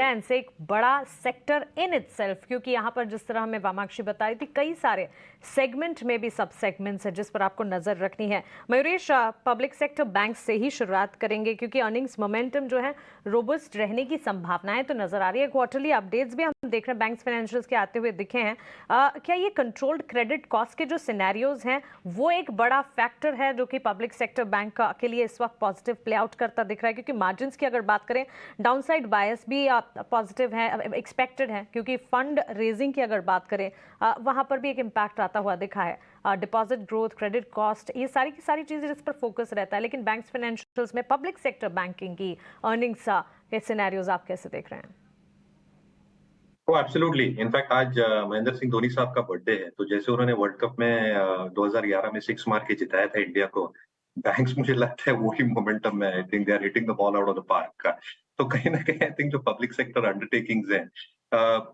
से एक बड़ा सेक्टर इन इटसेल्फ, क्योंकि यहाँ पर जिस तरह हमें वामाक्षी बताई थी, कई सारे सेगमेंट में भी सब सेगमेंट्स है जिस पर आपको नजर रखनी है। मयूरेश, पब्लिक सेक्टर बैंक से ही शुरुआत करेंगे क्योंकि अर्निंग्स मोमेंटम जो है रोबस्ट रहने की संभावनाएं तो नजर आ रही है। क्वार्टरली अपडेट्स भी हम देख रहे हैं बैंक्स फाइनेंशियल्स के आते हुए दिखे हैं। क्या ये कंट्रोल्ड क्रेडिट कॉस्ट के जो सिनेरियोज हैं वो एक बड़ा फैक्टर है जो कि पब्लिक सेक्टर बैंक के लिए इस वक्त पॉजिटिव प्ले आउट करता दिख रहा है? क्योंकि मार्जिन की अगर बात करें, डाउनसाइड बायस भी पॉजिटिव है, एक्सपेक्टेड है, क्योंकि फंड रेजिंग की अगर बात करें वहां पर भी एक इम्पैक्ट आता हुआ दिखा है। डिपॉजिट ग्रोथ, क्रेडिट कॉस्ट, ये सारी की सारी चीजें जिस पर फोकस रहता है। लेकिन बैंक्स फाइनेंशियल्स में पब्लिक सेक्टर बैंकिंग की अर्निंग्स के सिनेरियोज आप कैसे देख रहे हैं? एब्सोल्युटली। इनफैक्ट आज महेंद्र सिंह धोनी साहब का बर्थडे है, तो जैसे उन्होंने वर्ल्ड कप में 2011 में 6 मार के जिताया था इंडिया को, बैंक्स मुझे लगता है वही मोमेंटम में, I think they are hitting the ball out of the park. तो कहीं ना कहीं आई थिंक जो पब्लिक सेक्टर अंडरटेकिंग्स हैं,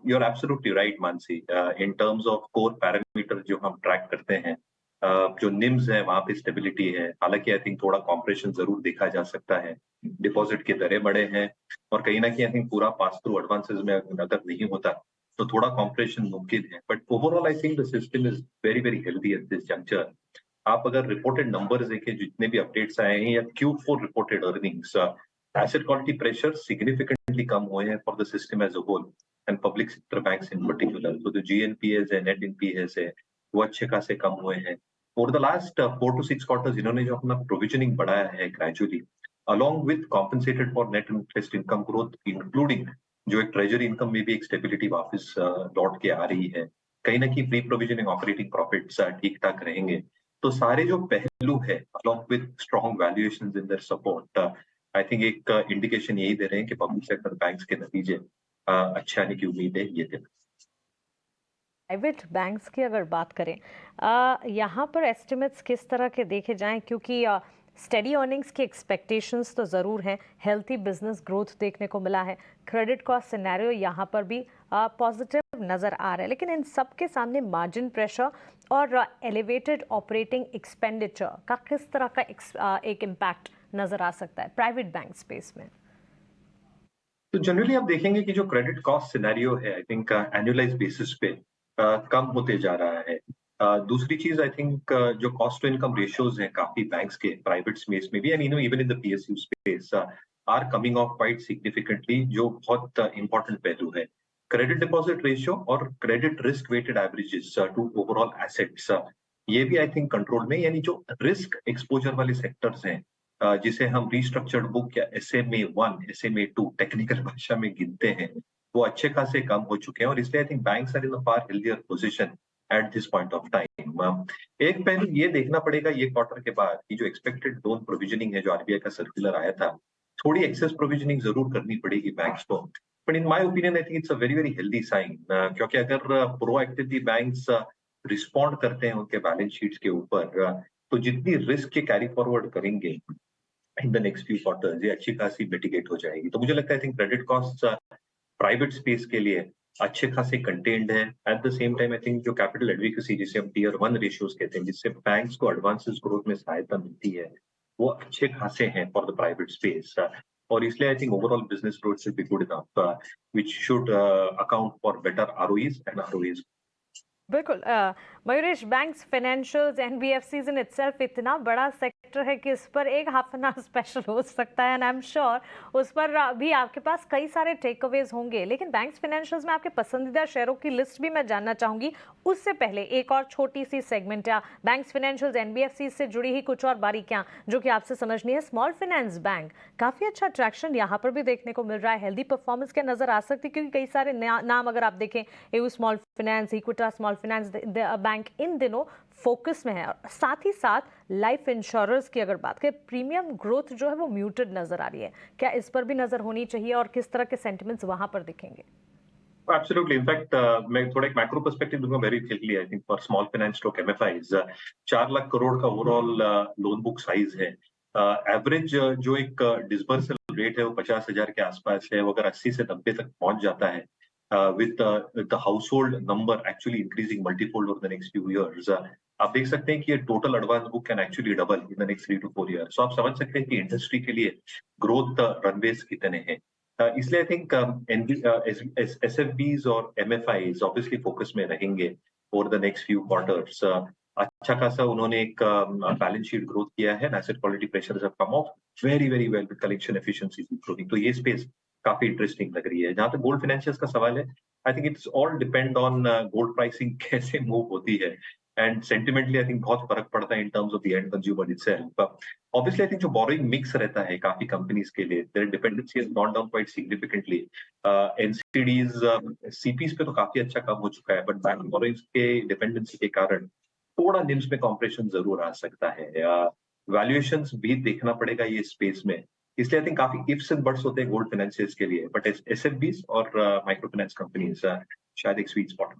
you are absolutely right Mansi, in terms of core parameter जो हम ट्रैक करते हैं, जो निम्स है वहां पे स्टेबिलिटी है। हालांकि आई थिंक थोड़ा कॉम्प्रेशन जरूर देखा जा सकता है, डिपॉजिट के दरें बड़े हैं और कहीं ना कहीं आई थिंक पूरा पास थ्रू एडवांसेस में अगर नहीं होता तो थोड़ा कॉम्प्रेशन मुमकिन है। But overall I think the system is very very healthy at this juncture. आप अगर रिपोर्टेड नंबर्स देखें, जितने भी अपडेट्स आए हैं या Q4 reported earnings, asset quality pressure significantly कम हुए हैं for the system as a whole and public sector banks in particular. तो जो GNPAs है, नेट NPAs है, वो अच्छे खासे कम हुए हैं। Over the last 4 to 6 quarters इन्होंने जो अपना प्रोविजनिंग बढ़ाया है gradually, along with compensated for net interest income growth, including जो एक ट्रेजरी इनकम में भी एक स्टेबिलिटी वापस लौट के आ रही है। कहीं ना कहीं प्री प्रोविजनिंग ऑपरेटिंग प्रॉफिट्स ठीक ठाक रहेंगे। तो सारे जो पहलू है along with strong valuations in their support, I think एक इंडिकेशन यही दे रहे हैं कि पब्लिक सेक्टर बैंक्स के नतीजे अच्छे आने की उम्मीद है ये दिन। प्राइवेट बैंक्स की अगर बात करें, यहाँ पर एस्टिमेट्स किस तरह के देखे जाएं? क्योंकि स्टेडी अर्निंग्स की एक्सपेक्टेशंस तो ज़रूर हैं, हेल्थी बिजनेस ग्रोथ देखने को मिला है, क्रेडिट कॉस्ट सिनेरियो यहाँ पर भी पॉजिटिव नज़र आ रहा है, लेकिन इन सब के सामने मार्जिन प्रेशर और एलिवेटेड ऑपरेटिंग एक्सपेंडिचर का किस तरह का एक इम्पैक्ट नज़र आ सकता है प्राइवेट बैंक स्पेस में? तो जनरली आप देखेंगे कि जो क्रेडिट कॉस्ट सिनेरियो है, आई थिंक एनुअलाइज बेसिस पे कम होते जा रहा है। दूसरी चीज आई थिंक जो कॉस्ट टू इनकम रेशियोज हैं काफी बैंक्स के प्राइवेट स्पेस में भी and even in the PSU space are coming off quite significantly, जो बहुत इंपॉर्टेंट पहलू है। क्रेडिट डिपॉजिट रेशियो और credit risk weighted averages to overall assets, ये भी आई थिंक कंट्रोल में, यानी जो रिस्क एक्सपोजर वाले सेक्टर्स हैं, जिसे हम रिस्ट्रक्चर्ड बुक या SMA1, SMA2 टेक्निकल भाषा में गिनते हैं, वो अच्छे खासे कम हो चुके हैं और इसलिए I think banks are in a far healthier position at this point of time. एक पहलू ये देखना पड़ेगा ये क्वार्टर के बाद कि जो एक्सपेक्टेड लोन प्रोविजनिंग है, जो RBI का सर्कुलर आया था, थोड़ी एक्सेस प्रोविजनिंग जरूर करनी पड़ेगी बैंक्स को। But in my opinion I think it's a very very healthy sign, क्योंकि अगर प्रोएक्टिवली बैंक्स रिस्पॉन्ड करते हैं उनके बैलेंस शीट्स के ऊपर, तो जितनी रिस्क के कैरी फॉरवर्ड करेंगे in the next few quarters, ये अच्छी खासी मिटिगेट हो जाएगी। तो मुझे लगता है I think credit cost private space के लिए अच्छे खासे कंटेन्ड है। At the same time I think जो कैपिटल एडविकेसी, जिसे हम टियर 1 रेशियोज कहते हैं, जिससे बैंक्स को एडवांसेस ग्रोथ में सहायता मिलती है, वो अच्छे खासे हैं फॉर द प्राइवेट स्पेस। और इसलिए I think overall business growth should be good enough, which should account for better ROEs and ROAs। बिल्कुल। Mayuresh, banks, financials, NBFCs in itself इतना बड़ा सेक्टर है कि इस पर एक हाफ एन आवर स्पेशल हो सकता है एंड आई एम श्योर उस पर भी आपके पास कई सारे टेक अवेज होंगे। लेकिन बैंक्स फाइनेंशियल्स में आपके पसंदीदा शेयरों की लिस्ट भी मैं जानना चाहूंगी। उससे पहले एक और छोटी सी सेगमेंट या बैंक्स, फाइनेंशियल्स, NBFCs से जुड़ी ही कुछ और बारीकियां जो कि आपसे समझनी है। स्मॉल फाइनेंस बैंक, काफी अच्छा ट्रैक्शन यहाँ पर भी देखने को मिल रहा है, हेल्दी परफॉर्मेंस क्या नजर आ सकती है? क्योंकि कई सारे नाम अगर आप देखें, AU small finance, Equitas small finance bank इन दिनों फोकस में है। और साथ ही साथ लाइफ इंश्योरेंस की अगर बात करें, प्रीमियम ग्रोथ जो है वो म्यूटेड नजर आ रही है, क्या इस पर भी नजर होनी चाहिए और किस तरह के सेंटिमेंट्स वहां पर दिखेंगे? एब्सोल्युटली। इनफैक्ट मैं थोड़ा एक मैक्रो पर्सपेक्टिव दूंगा very quickly. I think for small finance stroke MFIs, 4 lakh crore का ओवरऑल लोन बुक साइज है। एवरेज जो एक डिसबर्सल रेट है वो 50,000 के आसपास है। वो अगर 80 से 90 तक पहुंच जाता है, with the house hold number actually increasing multifold over the next few years, आप देख सकते हैं कि ये total advance book can actually double in the next 3 to 4 years। सो आप समझ सकते हैं कि इंडस्ट्री के लिए ग्रोथ रनवेज कितने हैं। इसलिए आई थिंक एसएफबीज और एमएफआईज ऑब्वियसली फोकस में रहेंगे over the next few quarters. अच्छा खासा उन्होंने एक बैलेंस शीट ग्रोथ किया है, asset quality pressures have come of very very well with collection efficiencies improving. तो ये स्पेस काफी इंटरेस्टिंग लग रही है। जहां तक गोल्ड फाइनेंशियल्स का सवाल है, आई think it's all depend on gold pricing कैसे मूव होती है, एंड सेंटिमेंटली आई थिंक बहुत फर्क पड़ता है in terms of the end consumer itself. Obviously I think जो बोरोइंग मिक्स रहता है काफी कंपनीज के लिए, their dependency has gone down quite significantly. NCDs CPs पे तो काफी अच्छा कम हो चुका है, बट बैंक बोरोइंग्स के डिपेंडेंसी के कारण थोड़ा निम्स में कॉम्प्रेशन जरूर आ सकता है। वैल्यूएशंस भी देखना पड़ेगा ये स्पेस में, इसलिए आई थिंक काफी इफ्स एंड बट्स होते हैं गोल्ड फाइनेंसियर्स के लिए, बट एसएफबीज और माइक्रो फाइनेंस कंपनीज शायद एक स्वीट स्पॉट।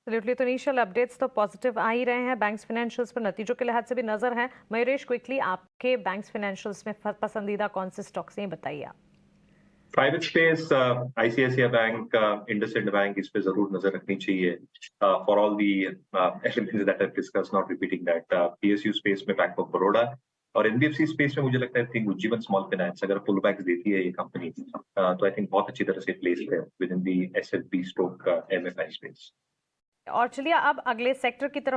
एब्सोल्युटली, तो इनिशियल अपडेट्स तो पॉजिटिव आ ही रहे हैं बैंक्स फाइनेंशियल्स पर, नतीजों के लिहाज से भी नजर है। मयूरेश, क्विकली आपके बैंक्स फाइनेंशियल्स में पसंदीदा कौन से स्टॉक्स हैं, बताइए आप। Private space, ICICI bank, IndusInd bank, इस पे जरूर नजर रखनी चाहिए for all the elements that I discuss, not repeating that. PSU space में बैंक ऑफ बड़ौदा, और एनबीएफसी स्पेस में मुझे लगता है थिंक उज्जीवन स्मॉल फाइनेंस, अगर पुल बैक्स देती है ये कंपनी तो आई थिंक बहुत अच्छी तरह से प्लेस है with in the SFB stock MFI space. और चलिए अब अगले सेक्टर की तरफ